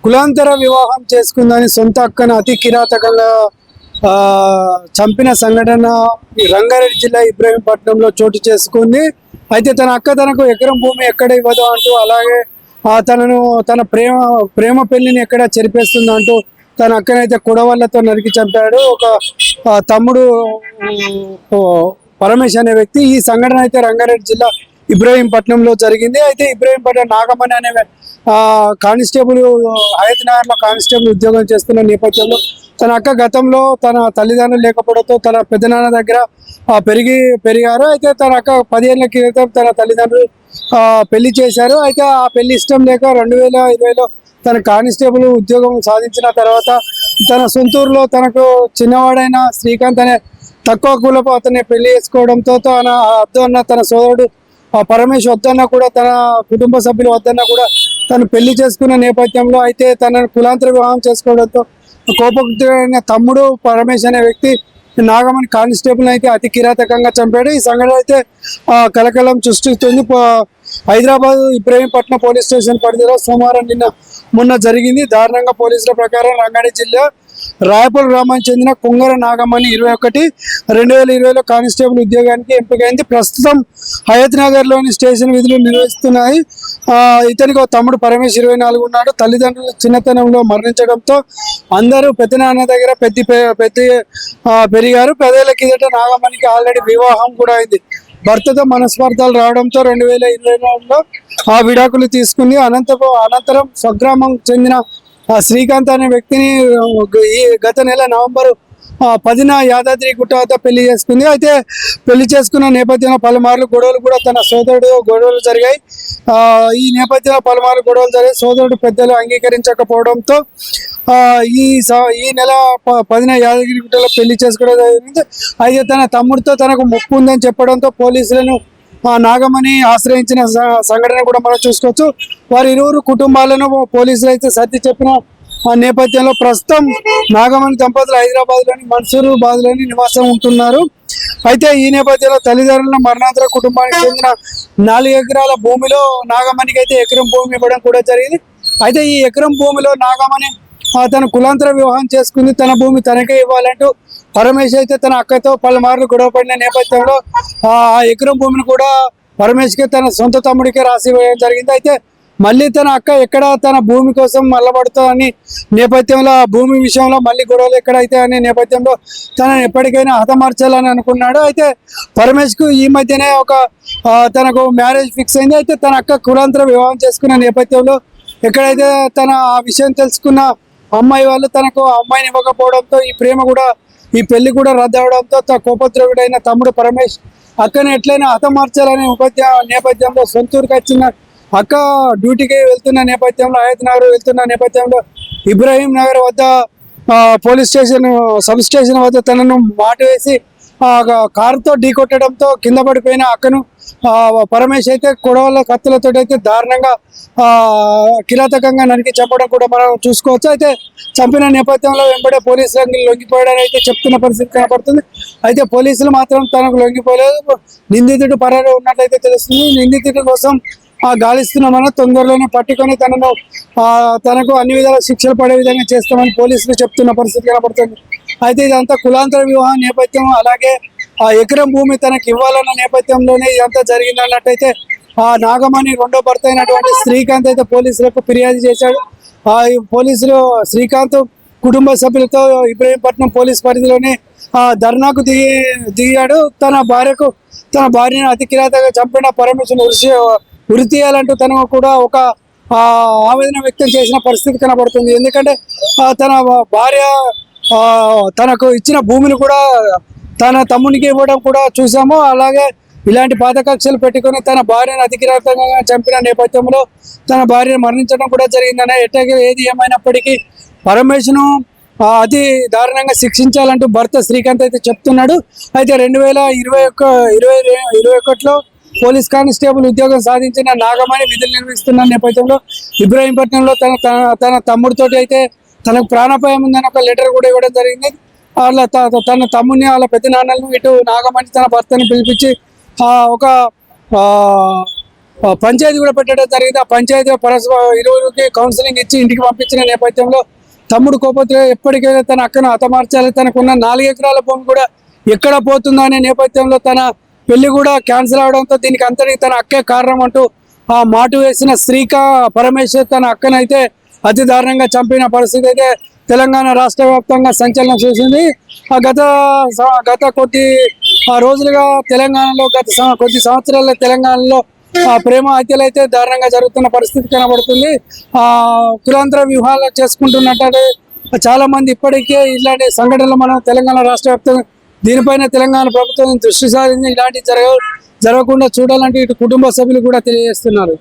కులాంతర వివాహం చేసుకుందని సొంత అక్కను అతి కిరాతకంగా చంపిన సంఘటన రంగారెడ్డి జిల్లా ఇబ్రహీంపట్నంలో చోటు చేసుకుంది. అయితే తన అక్క తనకు ఎకరం భూమి ఎక్కడ ఇవ్వదు అంటూ, అలాగే తన ప్రేమ పెళ్లిని ఎక్కడ చెరిపేస్తుంది అంటూ తన అక్కనైతే కుడవళ్లతో నరికి చంపాడు ఒక తమ్ముడు పరమేశ్ అనే వ్యక్తి. ఈ సంఘటన అయితే రంగారెడ్డి జిల్లా ఇబ్రహీంపట్నంలో జరిగింది. అయితే ఇబ్రహీంపట్నం నాగమణి అనే కానిస్టేబుల్ హయత్ నగర్ లో కానిస్టేబుల్ ఉద్యోగం చేస్తున్న నేపథ్యంలో తన అక్క గతంలో తన తల్లిదండ్రులు లేకపోవడంతో తన పెద్దనాన్న దగ్గర పెరిగారు. అయితే తన అక్క 10 ఏళ్ల క్రితం తన తల్లిదండ్రులు పెళ్లి చేశారు. అయితే ఆ పెళ్లి ఇష్టం లేక 2020లో తన కానిస్టేబుల్ ఉద్యోగం సాధించిన తర్వాత తన సొంతూరులో తనకు చిన్నవాడైన శ్రీకాంత్ అనే తక్కువ కులపు అతన్ని పెళ్లి చేసుకోవడంతో తన సోదరుడు పరమేశ్ వద్దన్నా కూడా, తన కుటుంబ సభ్యులు వద్దన్నా కూడా తను పెళ్లి చేసుకున్న నేపథ్యంలో అయితే తనను కులాంతర వివాహం చేసుకోవడంతో కోపకుడైన తమ్ముడు పరమేశ్ అనే వ్యక్తి నాగమణి కానిస్టేబుల్ అయితే అతి కిరాతకంగా చంపాడు. ఈ సంఘటన అయితే కలకలం సృష్టిస్తుంది. హైదరాబాద్ ఇబ్రహీంపట్నం పోలీస్ స్టేషన్ పరిధిలో సోమవారం మొన్న జరిగింది. దారుణంగా పోలీసుల ప్రకారం రంగారెడ్డి జిల్లా రాయపూర్ గ్రామానికి చెందిన కుంగర నాగమణి 2021-2020లో కానిస్టేబుల్ ఉద్యోగానికి ఎంపికైంది. ప్రస్తుతం హయత్ నగర్ లోని స్టేషన్ విధులు నిర్వహిస్తున్నాయి. ఇతనికి ఒక తమ్ముడు పరమేశ్ 24 ఉన్నాడు. తల్లిదండ్రులు చిన్నతనంలో మరణించడంతో అందరూ పెద్దనాన్న దగ్గర పెరిగారు. 10 ఏళ్ల కిందట నాగమణికి ఆల్రెడీ వివాహం కూడా అయింది. భర్తతో మనస్పర్ధాలు రావడంతో 2022లో విడాకులు తీసుకుంది. అనంతరం స్వగ్రామం చెందిన శ్రీకాంత్ అనే వ్యక్తిని గత నెల నవంబర్ 10న యాదాద్రి గుట్ట వద్ద పెళ్లి చేసుకుంది. అయితే పెళ్లి చేసుకున్న నేపథ్యంలో పలుమార్లు గొడవలు కూడా తన సోదరుడు గొడవలు జరిగాయి. ఈ నేపథ్యంలో పలుమార్లు గొడవలు జరిగాయి. సోదరుడు పెద్దలు అంగీకరించకపోవడంతో ఈ నెల 10న యాదగిరి గుట్టలో పెళ్లి చేసుకోవడం జరిగింది. అయితే తన తమ్ముడితో తనకు ముప్పు ఉందని చెప్పడంతో పోలీసులను నాగమణి ఆశ్రయించిన సంఘటన కూడా మనం చూసుకోవచ్చు. వారి ఇరువురు కుటుంబాలను పోలీసులు అయితే సర్ది చెప్పిన నేపథ్యంలో ప్రస్తుతం నాగమణి దంపతులు హైదరాబాద్లోని మన్సూరాబాద్లోని నివాసం ఉంటున్నారు. అయితే ఈ నేపథ్యంలో తల్లిదండ్రుల మరణాంతర కుటుంబానికి చెందిన 4 ఎకరాల భూమిలో నాగమణికి అయితే ఎకరం భూమి ఇవ్వడం కూడా జరిగింది. అయితే ఈ ఎకరం భూమిలో నాగమణి తన కులాంతర వివాహం చేసుకుంది. తన భూమి తనకే ఇవ్వాలంటూ పరమేశ్ అయితే తన అక్కతో పలుమార్లు గొడవపడిన నేపథ్యంలో ఆ ఎకరం భూమిని కూడా పరమేశ్కే తన సొంత తమ్ముడికే రాసి ఇవ్వడం జరిగింది. అయితే మళ్ళీ తన అక్క ఎక్కడ తన భూమి కోసం మల్లబడుతుందని నేపథ్యంలో ఆ భూమి విషయంలో మళ్ళీ గొడవలు ఎక్కడైతే అనే నేపథ్యంలో తనను ఎప్పటికైనా హతమార్చాలని అనుకున్నాడు. అయితే పరమేశ్కు ఈ మధ్యనే తనకు మ్యారేజ్ ఫిక్స్ అయింది. అయితే తన అక్క కులాంతర వివాహం చేసుకున్న నేపథ్యంలో ఎక్కడైతే తన ఆ విషయం తెలుసుకున్న అమ్మాయి వాళ్ళు తనకు అమ్మాయిని ఇవ్వకపోవడంతో ఈ పెళ్లి కూడా రద్దు అవడంతో కోపద్రోగుడైన తమ్ముడు పరమేశ్ అక్కని ఎట్లయినా హతమార్చాలనే నేపథ్యంలో సొంతూరుకి వచ్చిన అక్క డ్యూటీకి వెళ్తున్న నేపథ్యంలో హయత్ నగర్ వెళ్తున్న నేపథ్యంలో ఇబ్రహీం నగర్ వద్ద పోలీస్ స్టేషన్ సబ్ స్టేషన్ వద్ద తనను మాట వేసి కారుతో ఢీకొట్టడంతో కింద పడిపోయిన అక్కను పరమేశ్ అయితే కొడవల కత్తులతో అయితే దారుణంగా కిరాతకంగా నరికి చంపడం కూడా మనం చూసుకోవచ్చు. అయితే చంపిన నేపథ్యంలో వెంబడే పోలీసులు లొంగిపోయాడని అయితే చెప్తున్న పరిస్థితి కనపడుతుంది. అయితే పోలీసులు మాత్రం తనకు లొంగిపోలేదు. నిందితుడు పరారు ఉన్నట్లయితే తెలుస్తుంది. నిందితుడి కోసం గాలిస్తున్నామని తొందరలోనే పట్టుకొని తనకు అన్ని విధాల శిక్షలు పడే విధంగా చేస్తామని పోలీసులు చెప్తున్న పరిస్థితి కనపడుతుంది. అయితే ఇదంతా కులాంతర వివాహం నేపథ్యం, అలాగే ఆ ఎకరం భూమి తనకి ఇవ్వాలన్న నేపథ్యంలోనే ఇదంతా జరిగిందన్నట్టయితే నాగమణి రెండో భర్త అయినటువంటి శ్రీకాంత్ అయితే పోలీసులకు ఫిర్యాదు చేశాడు. పోలీసులు శ్రీకాంత్ కుటుంబ సభ్యులతో ఇబ్రహీంపట్నం పోలీస్ పరిధిలోనే ధర్నాకు దిగాడు. తన భార్యను అతి కిరాతగా చంపిన పరమేశ్వరుని ఉరి తీయాలంటూ తను కూడా ఒక ఆవేదన వ్యక్తం చేసిన పరిస్థితి కనబడుతుంది. ఎందుకంటే తన భార్య తనకు ఇచ్చిన భూమిని కూడా తన తమ్మునికి ఇవ్వడం కూడా చూసాము. అలాగే ఇలాంటి పాత కక్షలు పెట్టుకుని తన భార్యను అతి కిరాతకంగా చంపిన నేపథ్యంలో తన భార్యను మరణించడం కూడా జరిగిందనే ఏది ఏమైనప్పటికీ పరమేశ్ను అతి దారుణంగా శిక్షించాలంటూ భర్త శ్రీకాంత్ అయితే చెప్తున్నాడు. అయితే 2021లో పోలీస్ కానిస్టేబుల్ ఉద్యోగం సాధించిన నాగమణి విధులు నిర్వహిస్తున్న నేపథ్యంలో ఇబ్రహీంపట్నంలో తన తమ్ముడితోటి అయితే తనకు ప్రాణాపాయం ఉందని ఒక లెటర్ కూడా ఇవ్వడం జరిగింది. తన తమ్ముడిని వాళ్ళ పెద్ద నాన్నలను ఇటు నాగమణి తన భర్తను పిలిపించి పంచాయతీ కూడా పెట్టడం జరిగింది. ఆ పంచాయతీ ఇరువురికి కౌన్సిలింగ్ ఇచ్చి ఇంటికి పంపించిన నేపథ్యంలో తమ్ముడు కోపత్ర ఎప్పటికైనా తన అక్కను హతమార్చాలి, తనకున్న 4 ఎకరాల భూమి కూడా ఎక్కడ పోతుందో అనే నేపథ్యంలో తన పెళ్లి కూడా క్యాన్సిల్ అవడంతో దీనికి అంతటి తన అక్కే కారణం అంటూ ఆ మాటు వేసిన పరమేశ్వర్ తన అక్కనైతే అతి దారుణంగా చంపిన పరిస్థితి అయితే తెలంగాణ రాష్ట్ర వ్యాప్తంగా సంచలనం చేసింది. గత కొద్ది రోజులుగా తెలంగాణలో కొద్ది సంవత్సరాల తెలంగాణలో ప్రేమ హత్యలు అయితే దారుణంగా జరుగుతున్న పరిస్థితి కనబడుతుంది. కులాంతర వివాహాలు చేసుకుంటున్నట్టు చాలా మంది ఇప్పటికే ఇలాంటి సంఘటనలు మనం తెలంగాణ రాష్ట్ర వ్యాప్తంగా దీనిపైన తెలంగాణ ప్రభుత్వం దృష్టి సారించి ఇలాంటి జరగకుండా చూడాలంటే ఇటు కుటుంబ సభ్యులు కూడా తెలియజేస్తున్నారు.